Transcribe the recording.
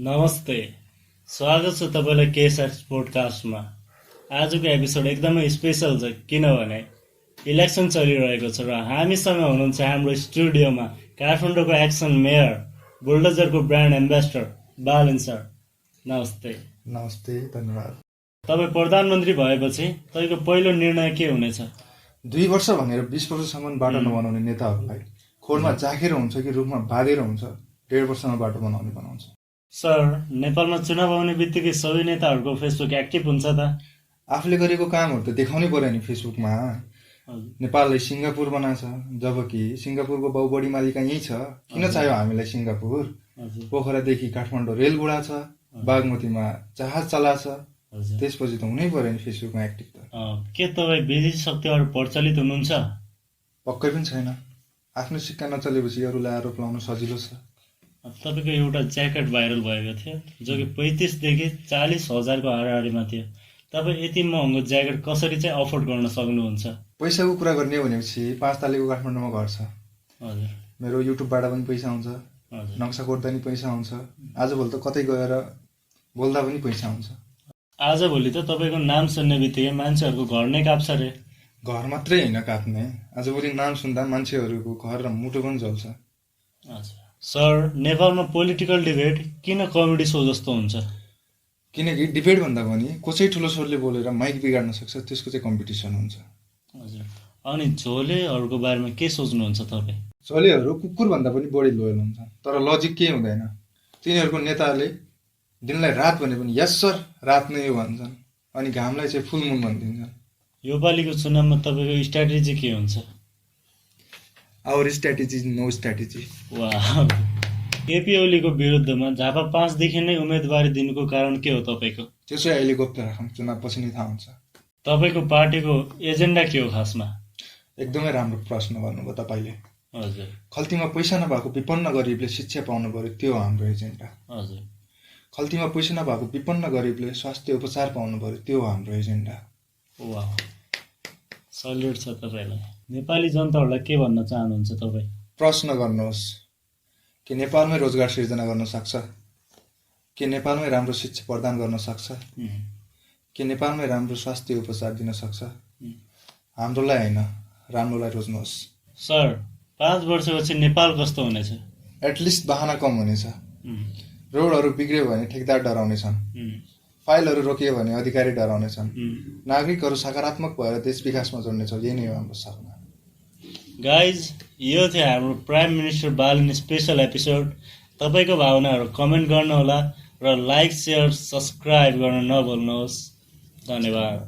नमस्ते, स्वागत छ तपाईलाई केएसआर पोडकास्टमा। आजको एपिसोड एकदमै स्पेशल छ किनभने इलेक्सन चलिरहेको छ र हामीसँग हुनुहुन्छ हाम्रो स्टुडियोमा काठमाडौँको एक्सन मेयर, बुल्डोजरको ब्रान्ड एम्बेसडर बालन सर। नमस्ते। नमस्ते, धन्यवाद। तपाईँ प्रधानमन्त्री भएपछि तपाईँको पहिलो निर्णय के हुनेछ? 2 वर्ष भनेर 20 वर्षसम्म बाटो नबनाउने नेताहरूलाई खोरमा जाखेर हुन्छ कि रुखमा बाँधेर हुन्छ 1.5 वर्षमा बाटो बनाउँछ। सर, नेपालमा चुनाव आउने बित्तिकै सबै नेताहरूको फेसबुक एक्टिभ हुन्छ त? आफूले गरेको कामहरू त देखाउनै पर्यो नि फेसबुकमा। नेपाललाई सिङ्गापुर बनाछ, जबकि सिङ्गापुरको बाहुबढी मालिका यही छ। किन चाहियो हामीलाई सिङ्गापुर? पोखरादेखि काठमाडौँ रेल गुडा छ, बागमतीमा जहाज चलाछ, त्यसपछि त हुनै पर्यो नि फेसबुकमा एक्टिभ त। के तपाईँ विदेशी शक्तिहरू प्रचलित हुनुहुन्छ? पक्कै पनि छैन। आफ्नो सिक्का नचलेपछि अरूलाई आरोप लाउन सजिलो छ। तपाईँको एउटा ज्याकेट भाइरल भएको थियो जो कि 35,000देखि 40,000को हाराहारीमा थियो। तपाईँ यति महँगो ज्याकेट कसरी चाहिँ अफोर्ड गर्न सक्नुहुन्छ? पैसाको कुरा गर्ने हो भनेपछि 5 तालेको काठमाडौँमा घर छ। हजुर। मेरो युट्युबबाट पनि पैसा हुन्छ, नक्सा कोर्दा पनि पैसा हुन्छ, आजभोलि त कतै गएर बोल्दा पनि पैसा हुन्छ। आजभोलि त तपाईँको नाम सुन्ने बित्तिकै मान्छेहरूको घर नै काप्छ रे। घर मात्रै होइन काप्ने, आजभोलि नाम सुन्दा मान्छेहरूको घर र मुटु पनि जल्छ। हजुर। सर, नेपालमा पोलिटिकल डिबेट किन कमेडी सो जस्तो हुन्छ? किनकि डिबेट भन्दा पनि कसै ठुलो स्वरले बोलेर माइक बिगाड्न सक्छ, त्यसको चाहिँ कम्पिटिसन हुन्छ। हजुर। अनि झोलेहरूको बारेमा के सोच्नुहुन्छ तपाईँ? झोलेहरू कुकुरभन्दा पनि बढी लोयल हुन्छन्, तर लजिक केही हुँदैन। तिनीहरूको नेताले दिनलाई रात भने पनि यस सर रात नै हो भन्छन्, अनि घामलाई चाहिँ फुल मुन भनिदिन्छन्। योपालिको चुनावमा तपाईँको स्ट्राटेजी के हुन्छ? Our strategy no strategy. वाह। केपी ओलीको विरुद्धमा झापा 5 देखि नै उम्मेदवारी दिनुको कारण के हो तपाईँको? त्यो चाहिँ अहिले गुप्त राखौँ, चुनाव पछि नै थाहा हुन्छ। तपाईँको पार्टीको एजेन्डा के हो खासमा? एकदमै राम्रो प्रश्न गर्नुभयो तपाईँले। हजुर। खल्तीमा पैसा नभएको विपन्न गरिबले शिक्षा पाउनु पर्यो, त्यो हो हाम्रो एजेन्डा। हजुर। खल्तीमा पैसा नभएको विपन्न गरिबले स्वास्थ्य उपचार पाउनु पर्यो, त्यो हो हाम्रो एजेन्डा। वाह, सल्युट छ तपाईँलाई। नेपाली जनताहरूलाई के भन्न चाहनुहुन्छ तपाईँ? प्रश्न गर्नुहोस् कि नेपालमै रोजगार सिर्जना गर्न सक्छ? के नेपालमै राम्रो शिक्षा प्रदान गर्न सक्छ? के नेपालमै राम्रो स्वास्थ्य उपचार दिन सक्छ? हाम्रोलाई होइन, राम्रोलाई रोज्नुहोस्। सर, 5 वर्षपछि नेपाल कस्तो हुनेछ? एटलिस्ट बहाना कम हुनेछ। रोडहरू बिग्रियो भने ठेकदार डराउनेछन्, फाइलहरू रोकियो भने अधिकारी डराउनेछन्, नागरिकहरू सकारात्मक भएर देश विकासमा जोड्नेछौँ। यही नै हो हाम्रो सपना। गाइज, यो थियो हाम्रो प्राइम मिनिस्टर बालन स्पेसल एपिसोड। तपाईँको भावनाहरू कमेन्ट गर्नुहोला र लाइक, सेयर, सब्सक्राइब गर्न नभुल्नुहोस्। धन्यवाद।